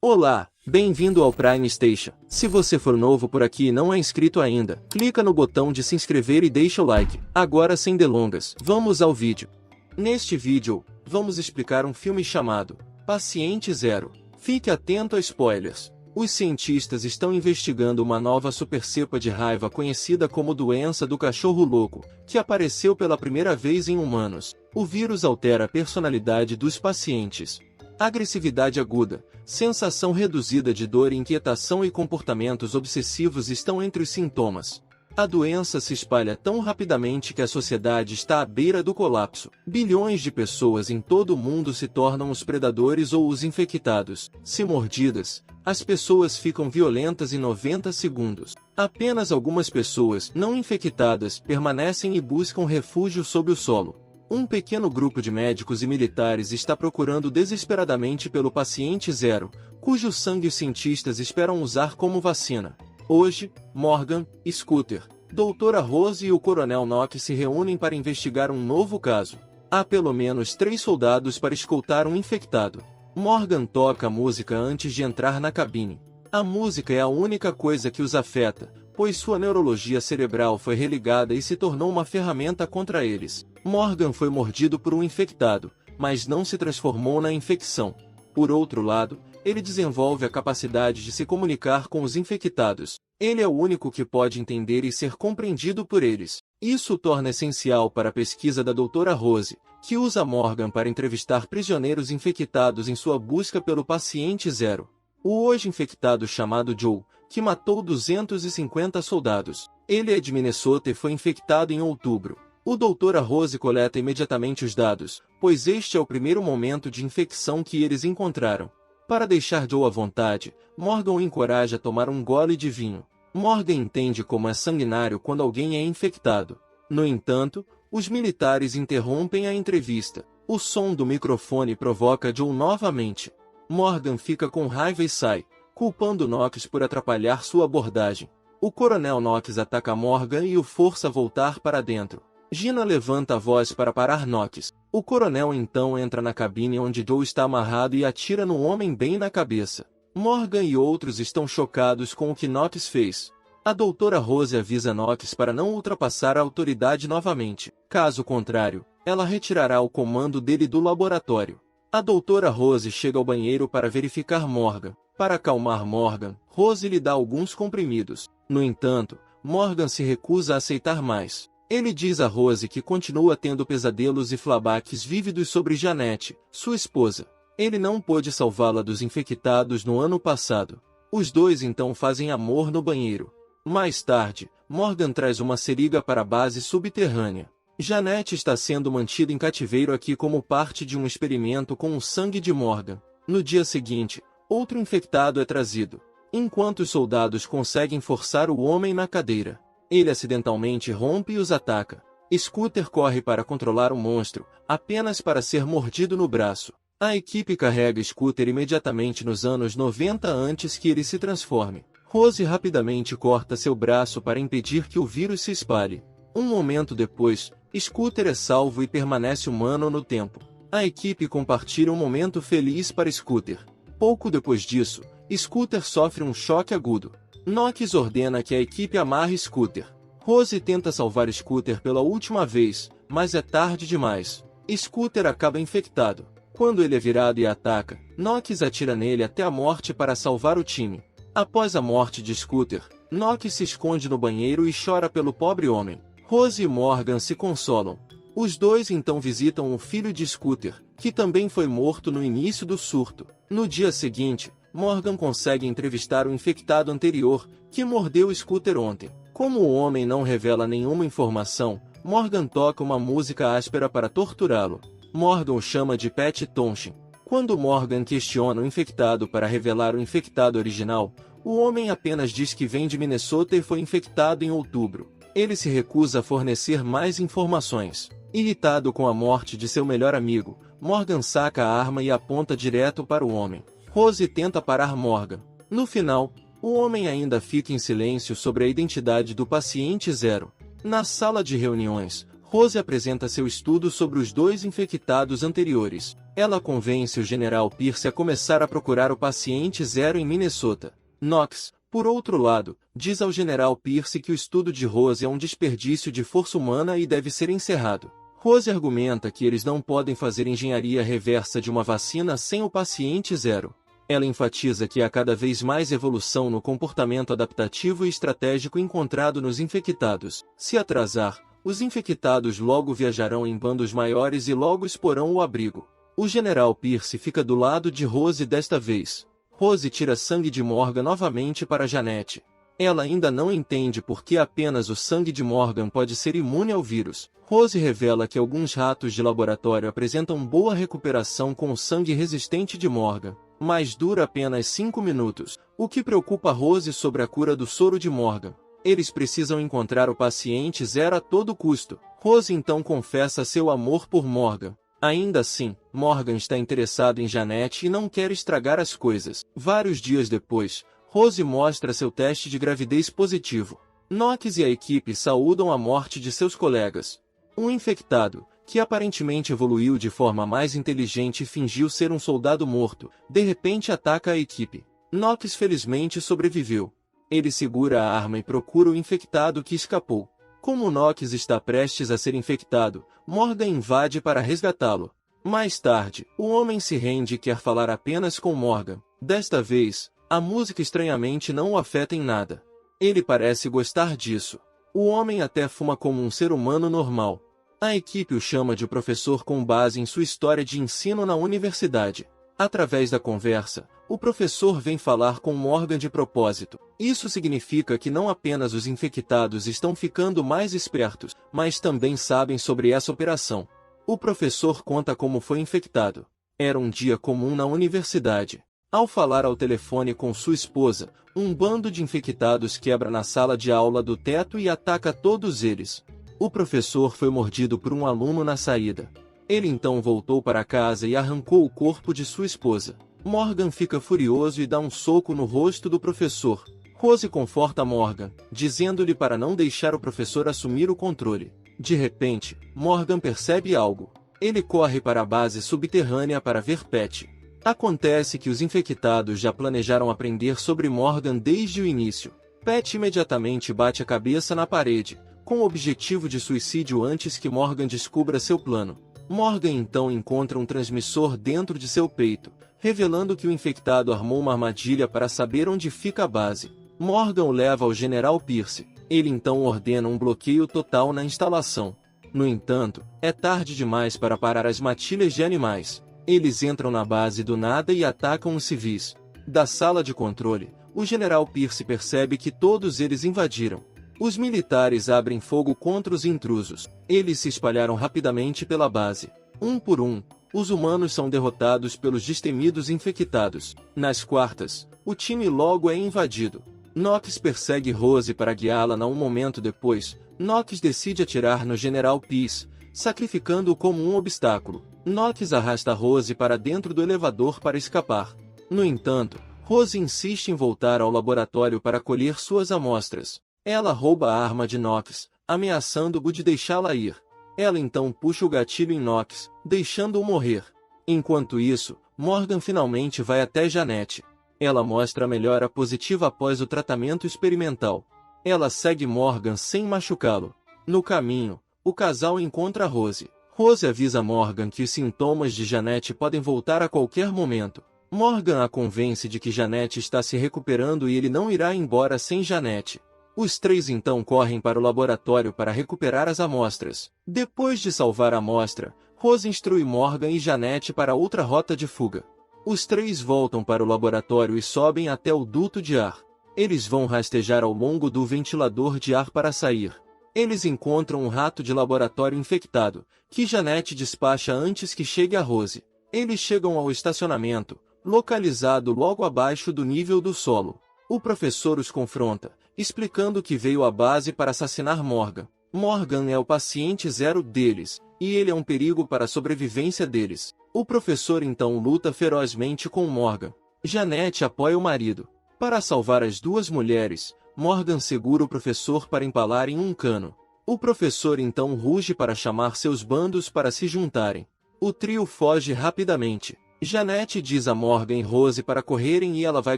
Olá, bem-vindo ao Prime Station. Se você for novo por aqui e não é inscrito ainda, clica no botão de se inscrever e deixa o like. Agora sem delongas, vamos ao vídeo. Neste vídeo, vamos explicar um filme chamado Paciente Zero. Fique atento a spoilers. Os cientistas estão investigando uma nova supercepa de raiva conhecida como doença do cachorro louco, que apareceu pela primeira vez em humanos. O vírus altera a personalidade dos pacientes. Agressividade aguda, sensação reduzida de dor, inquietação e comportamentos obsessivos estão entre os sintomas. A doença se espalha tão rapidamente que a sociedade está à beira do colapso. Bilhões de pessoas em todo o mundo se tornam os predadores ou os infectados. Se mordidas, as pessoas ficam violentas em 90 segundos. Apenas algumas pessoas não infectadas permanecem e buscam refúgio sob o solo. Um pequeno grupo de médicos e militares está procurando desesperadamente pelo paciente zero, cujo sangue os cientistas esperam usar como vacina. Hoje, Morgan, Scooter, Doutora Rose e o Coronel Knox se reúnem para investigar um novo caso. Há pelo menos 3 soldados para escoltar um infectado. Morgan toca a música antes de entrar na cabine. A música é a única coisa que os afeta, pois sua neurologia cerebral foi religada e se tornou uma ferramenta contra eles. Morgan foi mordido por um infectado, mas não se transformou na infecção. Por outro lado, ele desenvolve a capacidade de se comunicar com os infectados. Ele é o único que pode entender e ser compreendido por eles. Isso o torna essencial para a pesquisa da Doutora Rose, que usa Morgan para entrevistar prisioneiros infectados em sua busca pelo paciente zero. O hoje infectado chamado Joe, que matou 250 soldados. Ele é de Minnesota e foi infectado em outubro. O Doutora Rose coleta imediatamente os dados, pois este é o primeiro momento de infecção que eles encontraram. Para deixar Joe à vontade, Morgan o encoraja a tomar um gole de vinho. Morgan entende como é sanguinário quando alguém é infectado. No entanto, os militares interrompem a entrevista. O som do microfone provoca Joe novamente. Morgan fica com raiva e sai, culpando Knox por atrapalhar sua abordagem. O Coronel Knox ataca Morgan e o força a voltar para dentro. Gina levanta a voz para parar Knox. O coronel então entra na cabine onde Joe está amarrado e atira no homem bem na cabeça. Morgan e outros estão chocados com o que Knox fez. A Doutora Rose avisa Knox para não ultrapassar a autoridade novamente. Caso contrário, ela retirará o comando dele do laboratório. A Doutora Rose chega ao banheiro para verificar Morgan. Para acalmar Morgan, Rose lhe dá alguns comprimidos. No entanto, Morgan se recusa a aceitar mais. Ele diz a Rose que continua tendo pesadelos e flashbacks vívidos sobre Janete, sua esposa. Ele não pôde salvá-la dos infectados no ano passado. Os dois então fazem amor no banheiro. Mais tarde, Morgan traz uma seringa para a base subterrânea. Janete está sendo mantida em cativeiro aqui como parte de um experimento com o sangue de Morgan. No dia seguinte, outro infectado é trazido. Enquanto os soldados conseguem forçar o homem na cadeira, ele acidentalmente rompe e os ataca. Scooter corre para controlar o monstro, apenas para ser mordido no braço. A equipe carrega Scooter imediatamente nos anos 90 antes que ele se transforme. Rose rapidamente corta seu braço para impedir que o vírus se espalhe. Um momento depois, Scooter é salvo e permanece humano no tempo. A equipe compartilha um momento feliz para Scooter. Pouco depois disso, Scooter sofre um choque agudo. Knox ordena que a equipe amarre Scooter. Rose tenta salvar Scooter pela última vez, mas é tarde demais. Scooter acaba infectado. Quando ele é virado e ataca, Knox atira nele até a morte para salvar o time. Após a morte de Scooter, Knox se esconde no banheiro e chora pelo pobre homem. Rose e Morgan se consolam. Os dois então visitam o filho de Scooter, que também foi morto no início do surto. No dia seguinte, Morgan consegue entrevistar o infectado anterior, que mordeu Scooter ontem. Como o homem não revela nenhuma informação, Morgan toca uma música áspera para torturá-lo. Morgan o chama de Pat Tonchin. Quando Morgan questiona o infectado para revelar o infectado original, o homem apenas diz que vem de Minnesota e foi infectado em outubro. Ele se recusa a fornecer mais informações. Irritado com a morte de seu melhor amigo, Morgan saca a arma e aponta direto para o homem. Rose tenta parar Morgan. No final, o homem ainda fica em silêncio sobre a identidade do paciente zero. Na sala de reuniões, Rose apresenta seu estudo sobre os 2 infectados anteriores. Ela convence o General Pierce a começar a procurar o paciente 0 em Minnesota. Knox, por outro lado, diz ao General Pierce que o estudo de Rose é um desperdício de força humana e deve ser encerrado. Rose argumenta que eles não podem fazer engenharia reversa de uma vacina sem o paciente 0. Ela enfatiza que há cada vez mais evolução no comportamento adaptativo e estratégico encontrado nos infectados. Se atrasar, os infectados logo viajarão em bandos maiores e logo exporão o abrigo. O General Pierce fica do lado de Rose desta vez. Rose tira sangue de Morgan novamente para Janet. Ela ainda não entende por que apenas o sangue de Morgan pode ser imune ao vírus. Rose revela que alguns ratos de laboratório apresentam boa recuperação com o sangue resistente de Morgan, mas dura apenas 5 minutos, o que preocupa Rose sobre a cura do soro de Morgan. Eles precisam encontrar o paciente 0 a todo custo. Rose então confessa seu amor por Morgan. Ainda assim, Morgan está interessado em Janet e não quer estragar as coisas. Vários dias depois, Rose mostra seu teste de gravidez positivo. Knox e a equipe saúdam a morte de seus colegas. Um infectado, que aparentemente evoluiu de forma mais inteligente e fingiu ser um soldado morto, de repente ataca a equipe. Knox felizmente sobreviveu. Ele segura a arma e procura o infectado que escapou. Como Knox está prestes a ser infectado, Morgan invade para resgatá-lo. Mais tarde, o homem se rende e quer falar apenas com Morgan. Desta vez, a música estranhamente não o afeta em nada. Ele parece gostar disso. O homem até fuma como um ser humano normal. A equipe o chama de professor com base em sua história de ensino na universidade. Através da conversa, o professor vem falar com Morgan de propósito. Isso significa que não apenas os infectados estão ficando mais espertos, mas também sabem sobre essa operação. O professor conta como foi infectado. Era um dia comum na universidade. Ao falar ao telefone com sua esposa, um bando de infectados quebra na sala de aula do teto e ataca todos eles. O professor foi mordido por um aluno na saída. Ele então voltou para casa e arrancou o corpo de sua esposa. Morgan fica furioso e dá um soco no rosto do professor. Rose conforta Morgan, dizendo-lhe para não deixar o professor assumir o controle. De repente, Morgan percebe algo. Ele corre para a base subterrânea para ver Pat. Acontece que os infectados já planejaram aprender sobre Morgan desde o início. Pat imediatamente bate a cabeça na parede, com o objetivo de suicídio antes que Morgan descubra seu plano. Morgan então encontra um transmissor dentro de seu peito, revelando que o infectado armou uma armadilha para saber onde fica a base. Morgan o leva ao General Pierce. Ele então ordena um bloqueio total na instalação. No entanto, é tarde demais para parar as matilhas de animais. Eles entram na base do nada e atacam os civis. Da sala de controle, o General Pierce percebe que todos eles invadiram. Os militares abrem fogo contra os intrusos. Eles se espalharam rapidamente pela base. Um por um, os humanos são derrotados pelos destemidos infectados. Nas quartas, o time logo é invadido. Knox persegue Rose para guiá-la. Um momento depois, Knox decide atirar no General Pierce, sacrificando-o como um obstáculo. Knox arrasta Rose para dentro do elevador para escapar. No entanto, Rose insiste em voltar ao laboratório para colher suas amostras. Ela rouba a arma de Knox, ameaçando-o de deixá-la ir. Ela então puxa o gatilho em Knox, deixando-o morrer. Enquanto isso, Morgan finalmente vai até Janet. Ela mostra a melhora positiva após o tratamento experimental. Ela segue Morgan sem machucá-lo. No caminho, o casal encontra Rose. Rose avisa Morgan que os sintomas de Janet podem voltar a qualquer momento. Morgan a convence de que Janet está se recuperando e ele não irá embora sem Janet. Os três então correm para o laboratório para recuperar as amostras. Depois de salvar a amostra, Rose instrui Morgan e Janet para outra rota de fuga. Os três voltam para o laboratório e sobem até o duto de ar. Eles vão rastejar ao longo do ventilador de ar para sair. Eles encontram um rato de laboratório infectado, que Janet despacha antes que chegue a Rose. Eles chegam ao estacionamento, localizado logo abaixo do nível do solo. O professor os confronta, explicando que veio à base para assassinar Morgan. Morgan é o paciente 0 deles, e ele é um perigo para a sobrevivência deles. O professor então luta ferozmente com Morgan. Janet apoia o marido. Para salvar as duas mulheres, Morgan segura o professor para empalar em um cano. O professor então ruge para chamar seus bandos para se juntarem. O trio foge rapidamente. Janet diz a Morgan e Rose para correrem e ela vai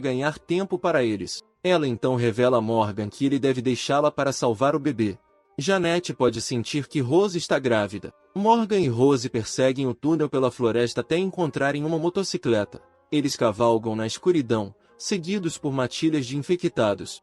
ganhar tempo para eles. Ela então revela a Morgan que ele deve deixá-la para salvar o bebê. Janet pode sentir que Rose está grávida. Morgan e Rose perseguem o túnel pela floresta até encontrarem uma motocicleta. Eles cavalgam na escuridão, seguidos por matilhas de infectados.